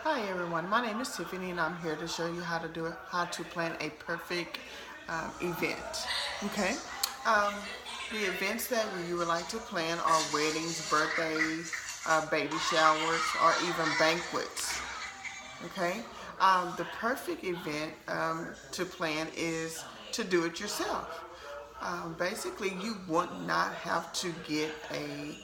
Hi everyone, my name is Tiffany and I'm here to show you how to plan a perfect event. Okay, um, the events that you would like to plan are weddings, birthdays, baby showers, or even banquets. Okay, the perfect event to plan is to do it yourself. Basically, you would not have to get a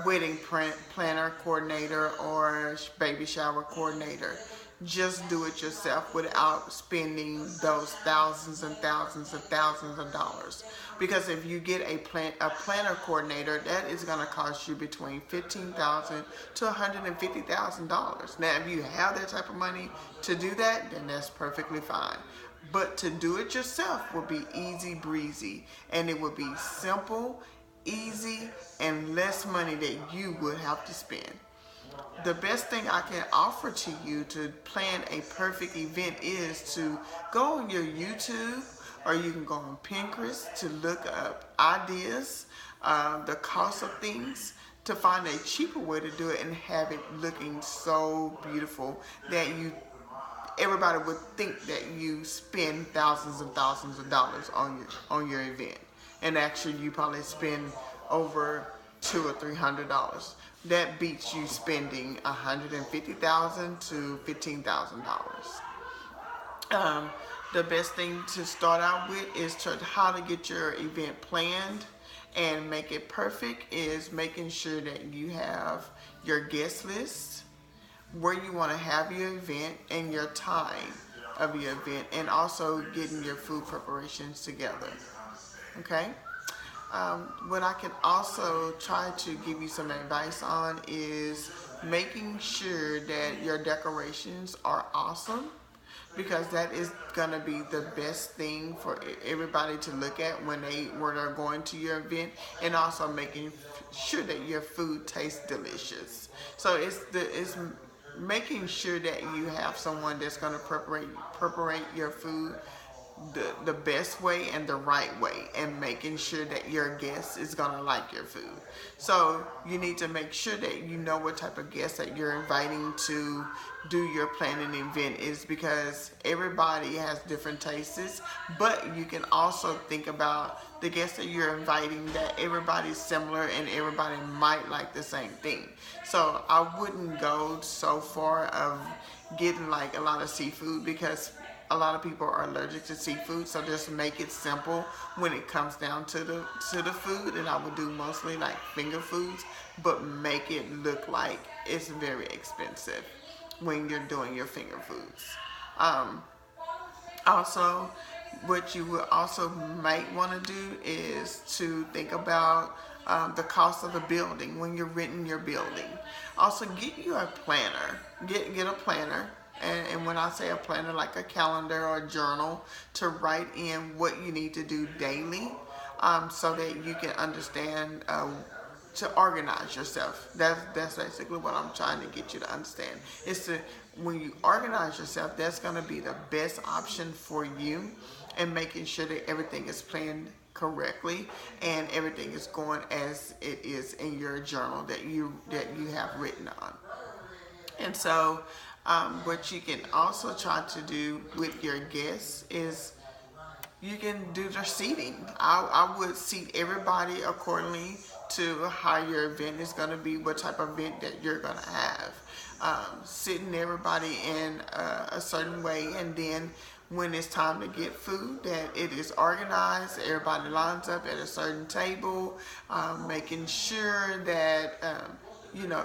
wedding planner coordinator or baby shower coordinator. Just do it yourself without spending those thousands and thousands and thousands of dollars. Because if you get a planner coordinator, that is going to cost you between $15,000 to $150,000. Now, if you have that type of money to do that, then that's perfectly fine. But to do it yourself will be easy breezy, and it will be simple, easy, and less money that you would have to spend. The best thing I can offer to you to plan a perfect event is to go on your YouTube, or you can go on Pinterest to look up ideas, the cost of things, to find a cheaper way to do it and have it looking so beautiful that everybody would think that you spend thousands and thousands of dollars on your event, and actually you probably spend over $200 or $300. That beats you spending $150,000 to $15,000. Um, the best thing to start out with is how to get your event planned and make it perfect is making sure that you have your guest list, where you want to have your event, and your time of your event, and also getting your food preparations together. Okay? What I can also try to give you some advice on is making sure that your decorations are awesome, because that is going to be the best thing for everybody to look at when they're going to your event, and also making sure that your food tastes delicious. So it's making sure that you have someone that's going to preparate your food the best way and the right way, and making sure that your guest is going to like your food. So you need to make sure that you know what type of guests that you're inviting to do your planning event is, because everybody has different tastes, but you can also think about the guests that you're inviting, that everybody's similar and everybody might like the same thing. So I wouldn't go so far of getting like a lot of seafood, because a lot of people are allergic to seafood. So just make it simple when it comes down to the food, and I would do mostly like finger foods, but make it look like it's very expensive when you're doing your finger foods. Um, Also, what you will also might want to do is to think about the cost of the building when you're renting your building. Also, get you a planner. Get a planner. And when I say a planner, like a calendar or a journal, to write in what you need to do daily, so that you can understand, to organize yourself. That's basically what I'm trying to get you to understand. Is to, when you organize yourself, that's going to be the best option for you, and making sure that everything is planned correctly and everything is going as it is in your journal that you have written on. And so, what you can also try to do with your guests is you can do their seating. I would seat everybody accordingly to how your event is going to be, what type of event that you're going to have. Sitting everybody in a certain way, and then when it's time to get food, that it is organized, everybody lines up at a certain table, making sure that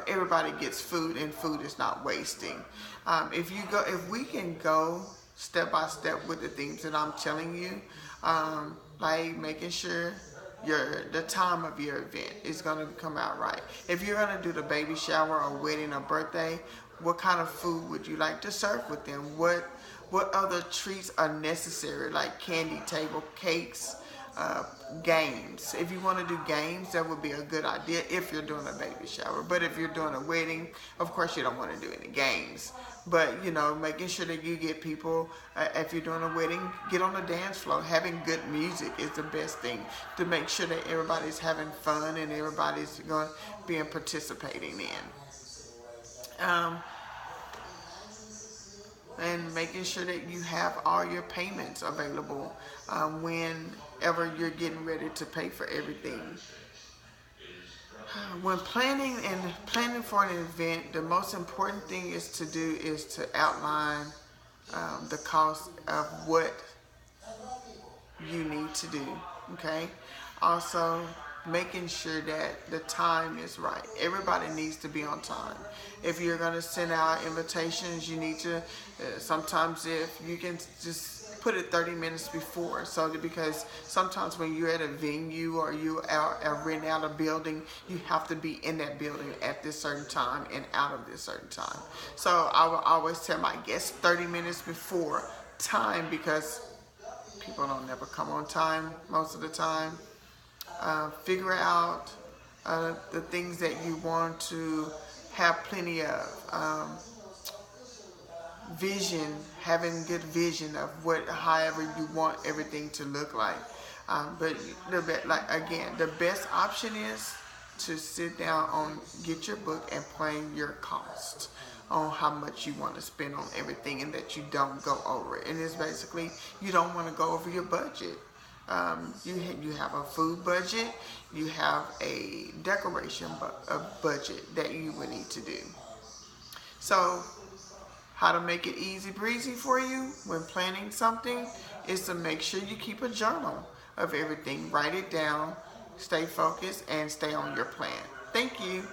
everybody gets food and food is not wasting. If we can go step by step with the things that I'm telling you, like making sure the time of your event is going to come out right. If you're going to do the baby shower or wedding or birthday, what kind of food would you like to serve with them? What other treats are necessary, like candy table, cakes, uh, games. If you want to do games, that would be a good idea if you're doing a baby shower. But if you're doing a wedding, of course you don't want to do any games. But making sure that you get people, if you're doing a wedding, get on the dance floor. Having good music is the best thing to make sure that everybody's having fun and everybody's being participating in. Um, and making sure that you have all your payments available whenever you're getting ready to pay for everything. When planning for an event, the most important thing is to outline the cost of what you need to do. Okay. Also, making sure that the time is right. Everybody needs to be on time. If you're going to send out invitations, you need to, sometimes if you can just put it 30 minutes before, because sometimes when you're at a venue or you are renting out a building, you have to be in that building at this certain time and out of this certain time. So I will always tell my guests 30 minutes before time, because people don't never come on time most of the time. Figure out the things that you want to have plenty of. Vision, having good vision of however you want everything to look like. But the best option is to sit down get your book and plan your cost on how much you want to spend on everything, and that you don't go over it. And it's basically, you don't want to go over your budget. You have a food budget, you have a decoration budget that you would need to do. So how to make it easy breezy for you when planning something is to make sure you keep a journal of everything. Write it down, stay focused, and stay on your plan. Thank you.